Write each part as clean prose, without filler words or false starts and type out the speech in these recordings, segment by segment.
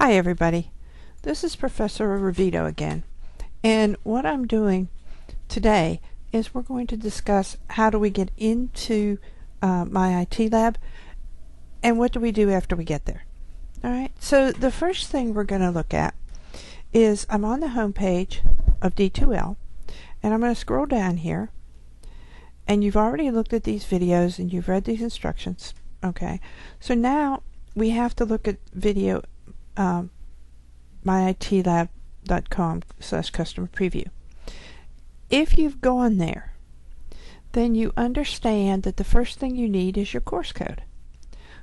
Hi everybody, this is Professor Ravito again, and what I'm doing today is we're going to discuss how do we get into my IT lab and what do we do after we get there. Alright, so the first thing we're going to look at is I'm on the home page of D2L and I'm going to scroll down here, and you've already looked at these videos and you've read these instructions. Okay, so now we have to look at video myitlab.com/customer preview. If you've gone there, then you understand that the first thing you need is your course code.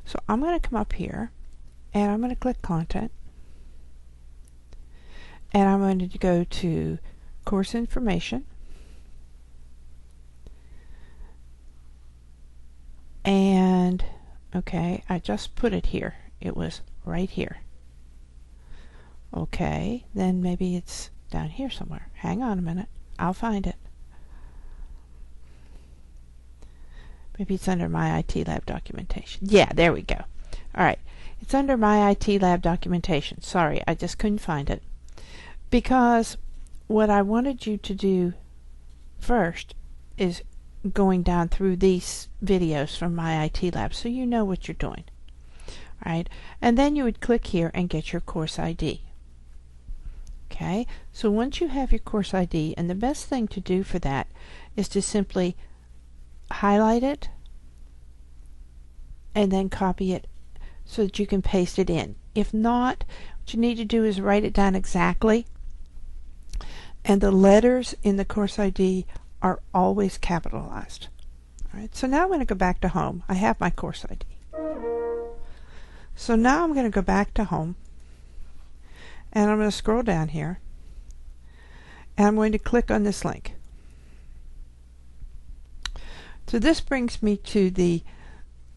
So I'm going to come up here and I'm going to click content, and I'm going to go to course information, and okay, I just put it here. It was right here. Okay, then maybe it's down here somewhere. Hang on a minute. I'll find it. Maybe it's under my IT lab documentation. Yeah, there we go. Alright, it's under my IT lab documentation. Sorry, I just couldn't find it. Because what I wanted you to do first is going down through these videos from my IT lab so you know what you're doing. Alright, and then you would click here and get your course ID. Okay, so once you have your course ID, and the best thing to do for that is to simply highlight it and then copy it so that you can paste it in. If not, what you need to do is write it down exactly, and the letters in the course ID are always capitalized. Alright, so now I'm going to go back to home. I have my course ID. So now I'm going to go back to home, and I'm going to scroll down here, and I'm going to click on this link. So this brings me to the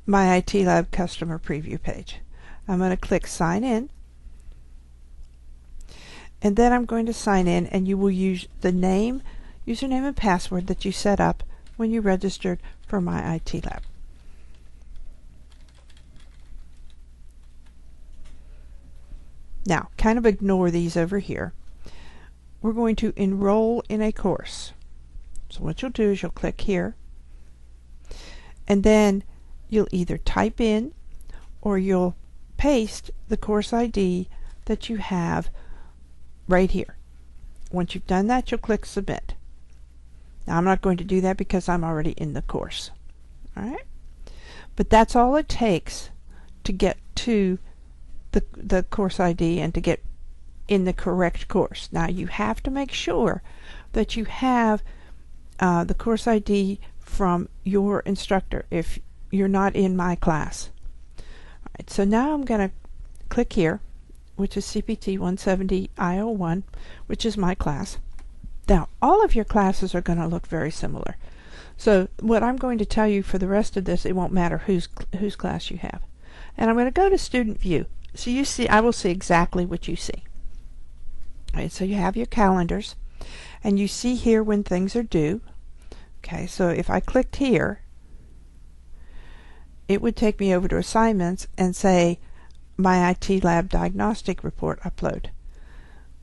My IT Lab customer preview page. I'm going to click sign in, and then I'm going to sign in, and you will use the name, username and password that you set up when you registered for My IT Lab. Now, kind of ignore these over here. We're going to enroll in a course. So what you'll do is you'll click here, and then you'll either type in or you'll paste the course ID that you have right here. Once you've done that, you'll click submit. Now, I'm not going to do that because I'm already in the course. Alright? But that's all it takes to get to the course ID and to get in the correct course. Now, you have to make sure that you have the course ID from your instructor if you're not in my class. Alright, so now I'm going to click here, which is CPT 170 IO1, which is my class. Now, all of your classes are going to look very similar. So what I'm going to tell you for the rest of this, it won't matter whose class you have. And I'm going to go to Student View. So you see, I will see exactly what you see. All right, so you have your calendars, and you see here when things are due. Okay, so if I clicked here, it would take me over to assignments and say My IT Lab Diagnostic Report Upload.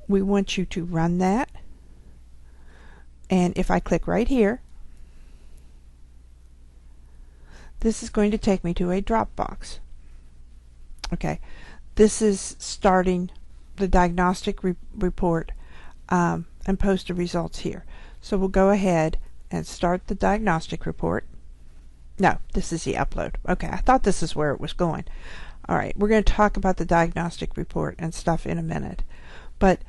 We want you to run that, and if I click right here, this is going to take me to a Dropbox. Okay, this is starting the diagnostic report and post the results here. So we'll go ahead and start the diagnostic report. No, this is the upload. Okay, I thought this is where it was going. Alright, we're going to talk about the diagnostic report and stuff in a minute. But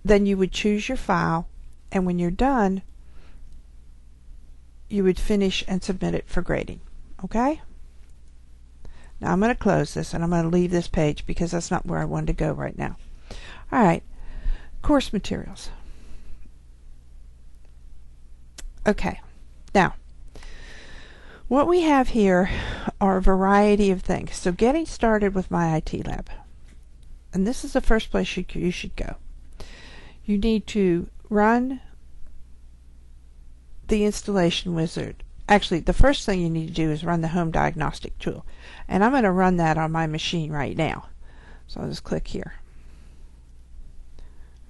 then you would choose your file, and when you're done, you would finish and submit it for grading. Okay? Now I'm going to close this, and I'm going to leave this page because that's not where I wanted to go right now. Alright, course materials. Okay, now what we have here are a variety of things. So getting started with My IT Lab. And this is the first place you should go. You need to run the installation wizard. Actually, the first thing you need to do is run the home diagnostic tool. And I'm going to run that on my machine right now. So I'll just click here.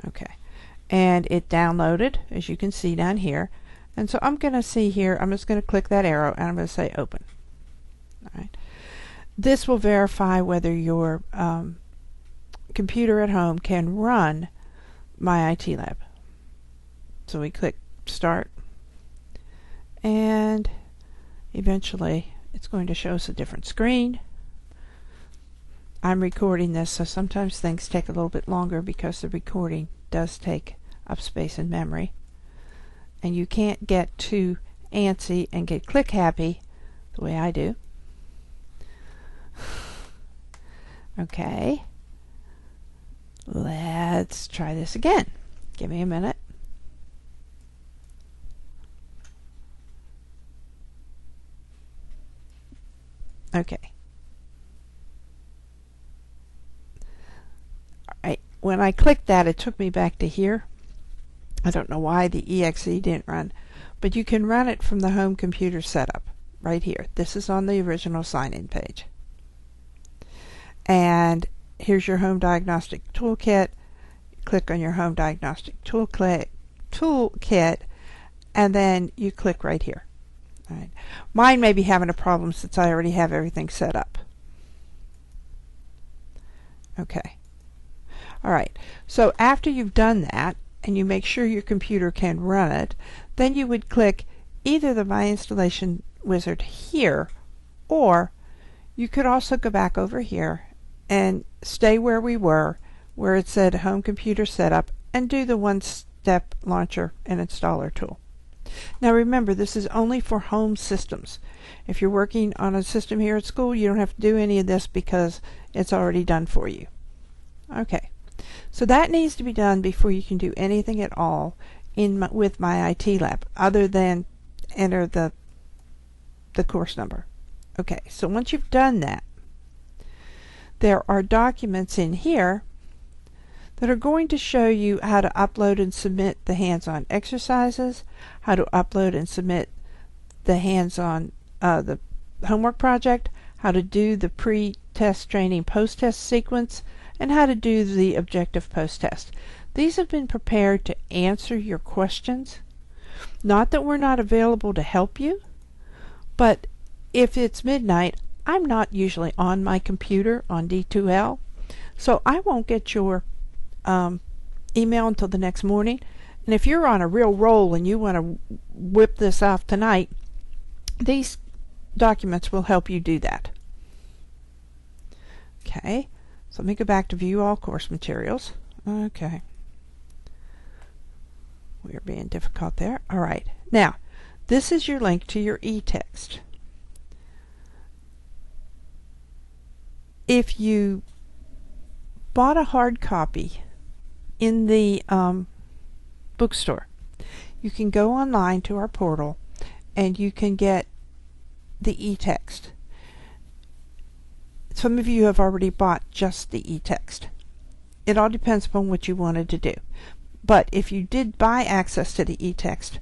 Okay, and it downloaded, as you can see down here. And so I'm going to see here, I'm just going to click that arrow and I'm going to say open. All right. This will verify whether your computer at home can run My IT Lab. So we click start, and eventually it's going to show us a different screen. I'm recording this, so sometimes things take a little bit longer because the recording does take up space in memory. And you can't get too antsy and get click happy the way I do. Okay, let's try this again. Give me a minute. Okay. Alright, when I clicked that, it took me back to here. I don't know why the exe didn't run, but you can run it from the home computer setup right here. This is on the original sign-in page. And here's your Home Diagnostic Toolkit. Click on your Home Diagnostic Toolkit, and then you click right here. All right. Mine may be having a problem since I already have everything set up. Okay. All right. So after you've done that, and you make sure your computer can run it, then you would click either the My Installation Wizard here, or you could also go back over here and stay where we were, where it said Home Computer Setup, and do the one-step launcher and installer tool. Now remember, this is only for home systems. If you're working on a system here at school, you don't have to do any of this because it's already done for you. Okay. So that needs to be done before you can do anything at all with My IT Lab, other than enter the course number. Okay, so once you've done that, there are documents in here that are going to show you how to upload and submit the hands-on exercises, how to upload and submit the hands-on the homework project, how to do the pre-test training post-test sequence, and how to do the objective post-test. These have been prepared to answer your questions. Not that we're not available to help you, but if it's midnight, I'm not usually on my computer on D2L, so I won't get your email until the next morning. And if you're on a real roll and you want to whip this off tonight, these documents will help you do that. Okay. So let me go back to view all course materials. Okay. We're being difficult there. All right. Now, this is your link to your e-text. If you bought a hard copy in the bookstore, you can go online to our portal and you can get the e-text. Some of you have already bought just the e-text. It all depends upon what you wanted to do. But if you did buy access to the e-text,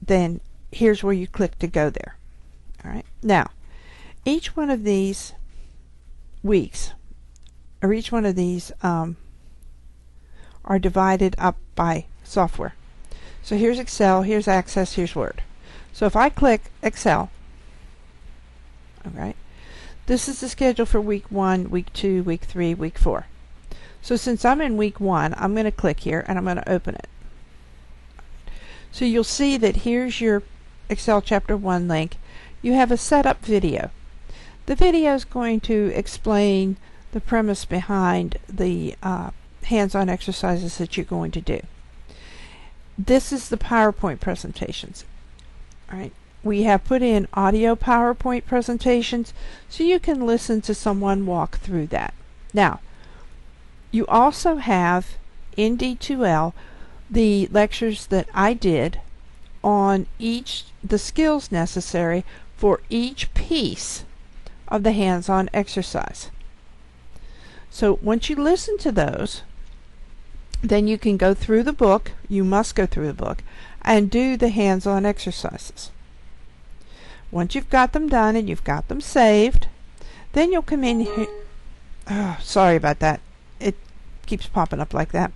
then here's where you click to go there. All right. Now, each one of these weeks, or each one of these are divided up by software. So here's Excel, here's Access, here's Word. So if I click Excel, all right, this is the schedule for week 1, week 2, week 3, week 4. So since I'm in week 1, I'm going to click here and I'm going to open it. So you'll see that here's your Excel Chapter 1 link. You have a setup video. The video is going to explain the premise behind the hands-on exercises that you're going to do. This is the PowerPoint presentations. All right. We have put in audio PowerPoint presentations so you can listen to someone walk through that. Now, you also have in D2L the lectures that I did on the skills necessary for each piece of the hands-on exercise. So once you listen to those, then you can go through the book, you must go through the book, and do the hands-on exercises. Once you've got them done and you've got them saved, then you'll come in here. Oh, sorry about that. It keeps popping up like that.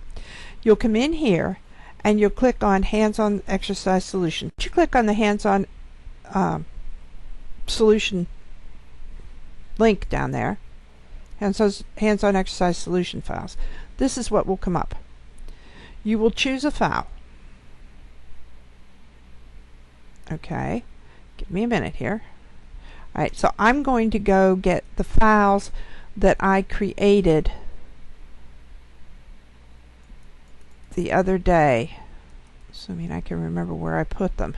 you'll come in here and you'll click on Hands-on Exercise Solution. You click on the Hands-on Solution link down there, Hands-on Exercise Solution files. This is what will come up. You will choose a file. Okay, give me a minute here. Alright, so I'm going to go get the files that I created the other day, assuming I can remember where I put them,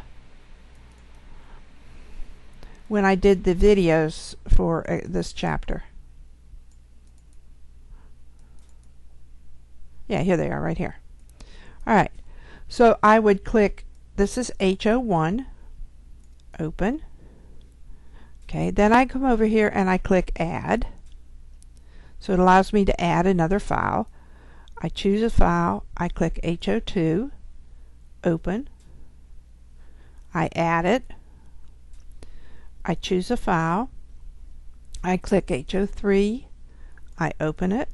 when I did the videos for this chapter. Yeah, here they are, right here. Alright, so I would click, this is HO1, open. Okay, then I come over here and I click Add. So it allows me to add another file. I choose a file, I click HO2, open. I add it. I choose a file. I click HO3, I open it.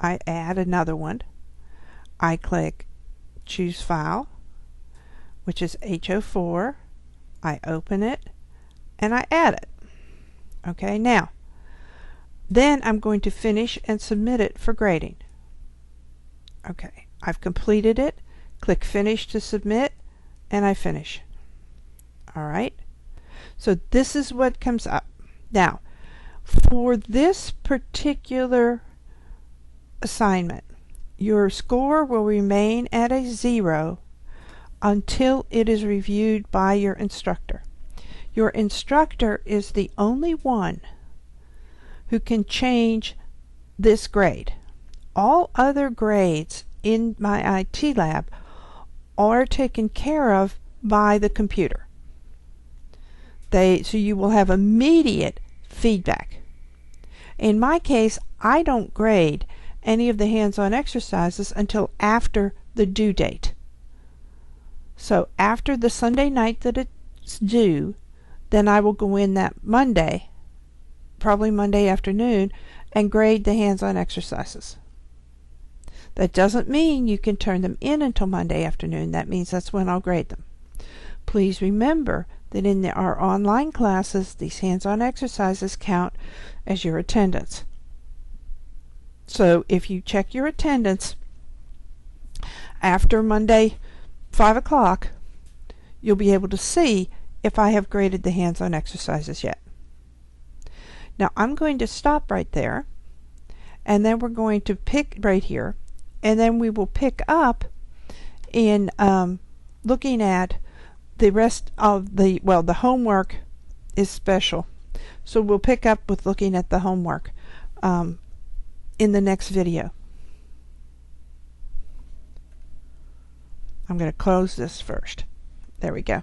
I add another one. I click Choose File, which is HO4. I open it and I add it. Okay, now then I'm going to finish and submit it for grading. Okay, I've completed it. Click Finish to submit and I finish. Alright, so this is what comes up. Now, for this particular assignment, your score will remain at a 0 until it is reviewed by your instructor. Your instructor is the only one who can change this grade. All other grades in my IT lab are taken care of by the computer. So you will have immediate feedback. In my case, I don't grade any of the hands-on exercises until after the due date. So after the Sunday night that it's due, then I will go in that Monday, probably Monday afternoon, and grade the hands-on exercises. That doesn't mean you can turn them in until Monday afternoon. That means that's when I'll grade them. Please remember that in our online classes, these hands-on exercises count as your attendance. So if you check your attendance after Monday 5 o'clock, you'll be able to see if I have graded the hands-on exercises yet. Now I'm going to stop right there, and then we're going to pick right here, and then we will pick up in looking at the rest of the homework is special. So we'll pick up with looking at the homework in the next video. I'm going to close this first. There we go.